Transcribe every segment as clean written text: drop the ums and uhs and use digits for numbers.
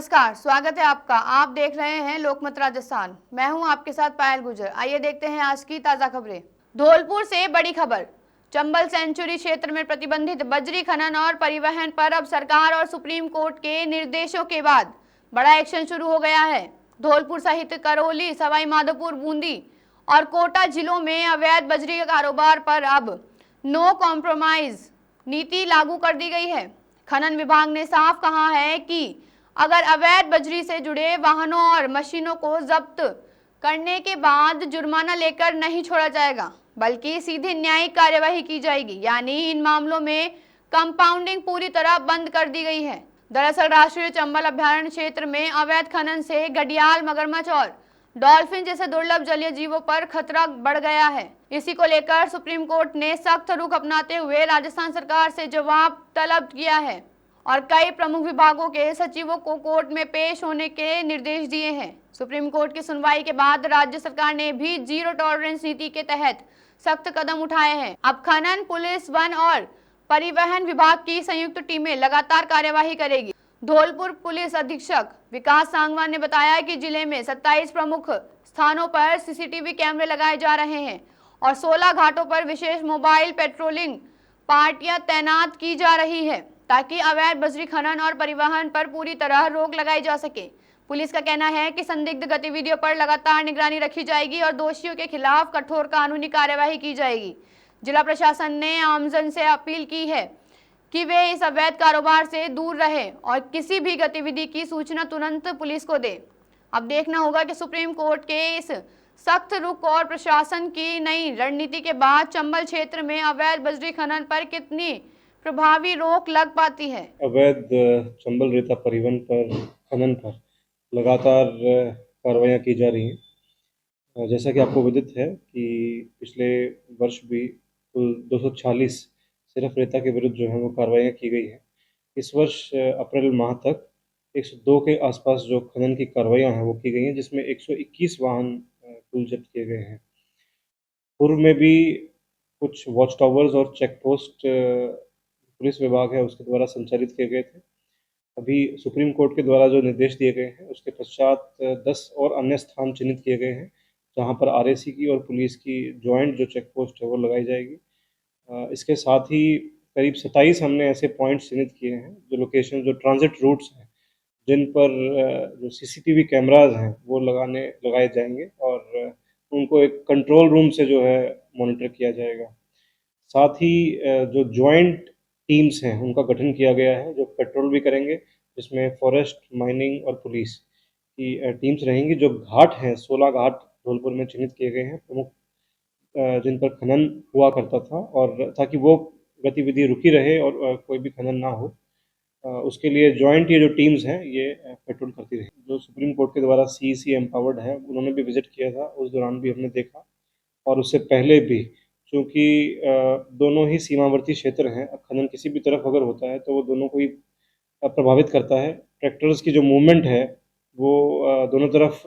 नमस्कार, स्वागत है आपका। आप देख रहे हैं लोकमत राजस्थान। मैं हूं आपके साथ पायल गुजर। आइए देखते हैं आज की ताजा खबरें। धौलपुर से बड़ी खबर। चंबल सेंचुरी क्षेत्र में प्रतिबंधित बजरी खनन और परिवहन पर अब सरकार और सुप्रीम कोर्ट के निर्देशों के बाद बड़ा एक्शन शुरू हो गया है। धौलपुर सहित करौली, सवाई माधोपुर, बूंदी और कोटा जिलों में अवैध बजरी के कारोबार पर अब नो कॉम्प्रोमाइज नीति लागू कर दी गई है। खनन विभाग ने साफ कहा है कि अगर अवैध बजरी से जुड़े वाहनों और मशीनों को जब्त करने के बाद जुर्माना लेकर नहीं छोड़ा जाएगा, बल्कि सीधी न्यायिक कार्यवाही की जाएगी। यानी इन मामलों में कंपाउंडिंग पूरी तरह बंद कर दी गई है। दरअसल राष्ट्रीय चंबल अभयारण्य क्षेत्र में अवैध खनन से घड़ियाल, मगरमच्छ और डॉल्फिन जैसे दुर्लभ जलीय जीवों पर खतरा बढ़ गया है। इसी को लेकर सुप्रीम कोर्ट ने सख्त रुख अपनाते हुए राजस्थान सरकार से जवाब तलब किया है और कई प्रमुख विभागों के सचिवों को कोर्ट में पेश होने के निर्देश दिए हैं। सुप्रीम कोर्ट की सुनवाई के बाद राज्य सरकार ने भी जीरो टॉलरेंस नीति के तहत सख्त कदम उठाए हैं। अब खनन, पुलिस, वन और परिवहन विभाग की संयुक्त टीमें लगातार कार्यवाही करेगी। धौलपुर पुलिस अधीक्षक विकास सांगवान ने बताया कि जिले में 27 प्रमुख स्थानों पर सीसीटीवी कैमरे लगाए जा रहे हैं और 16 घाटों पर विशेष मोबाइल पेट्रोलिंग पार्टियां तैनात की जा रही है, ताकि अवैध बजरी खनन और परिवहन पर पूरी तरह रोक लगाई जा सके। पुलिस का कहना है कि संदिग्ध गतिविधियों पर लगातार निगरानी रखी जाएगी और दोषियों के खिलाफ कठोर कानूनी कार्यवाही की जाएगी। जिला प्रशासन ने आमजन से अपील की है कि वे इस अवैध कारोबार से दूर रहे और किसी भी गतिविधि की सूचना तुरंत पुलिस को दे। अब देखना होगा कि सुप्रीम कोर्ट के इस सख्त रुख और प्रशासन की नई रणनीति के बाद चंबल क्षेत्र में अवैध बजरी खनन पर कितनी प्रभावी रोक लग पाती है। अवैध चंबल रेता परिवहन पर, खनन पर लगातार कार्रवाइयाँ की जा रही हैं। जैसा कि आपको विदित है कि पिछले वर्ष भी कुल 246 सिर्फ रेता के विरुद्ध जो है वो कार्रवाइयाँ की गई हैं। इस वर्ष अप्रैल माह तक 102 के आसपास जो खनन की कार्रवाइयाँ हैं वो की गई हैं, जिसमें 121 वाहन कुल जब्त किए गए हैं। पूर्व में भी कुछ वॉच टावर्स और चेक पोस्ट पुलिस विभाग है उसके द्वारा संचालित किए गए थे। अभी सुप्रीम कोर्ट के द्वारा जो निर्देश दिए गए हैं उसके पश्चात 10 और अन्य स्थान चिन्हित किए गए हैं, जहां पर आरएसी की और पुलिस की जॉइंट जो चेक पोस्ट है वो लगाई जाएगी। इसके साथ ही करीब 27 हमने ऐसे पॉइंट्स चिन्हित किए हैं, जो लोकेशन, जो ट्रांजिट रूट्स हैं, जिन पर जो सीसीटीवी कैमराज हैं वो लगाए जाएंगे और उनको एक कंट्रोल रूम से जो है मॉनिटर किया जाएगा। साथ ही जो जॉइंट टीम्स हैं उनका गठन किया गया है, जो पेट्रोल भी करेंगे, जिसमें फॉरेस्ट, माइनिंग और पुलिस की टीम्स रहेंगी। जो घाट हैं, 16 घाट धौलपुर में चिन्हित किए गए हैं प्रमुख, जिन पर खनन हुआ करता था, और ताकि वो गतिविधि रुकी रहे और कोई भी खनन ना हो, उसके लिए जॉइंट ये जो टीम्स हैं ये पेट्रोल करती रही। जो सुप्रीम कोर्ट के द्वारा सीईसी एम्पावर्ड है, उन्होंने भी विजिट किया था, उस दौरान भी हमने देखा, और उससे पहले भी, क्योंकि दोनों ही सीमावर्ती क्षेत्र हैं। खनन किसी भी तरफ अगर होता है तो वो दोनों को ही प्रभावित करता है। ट्रैक्टर्स की जो मूवमेंट है वो दोनों तरफ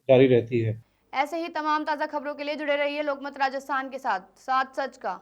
जारी रहती है। ऐसे ही तमाम ताज़ा खबरों के लिए जुड़े रहिए लोकमत राजस्थान के साथ, साथ सच का।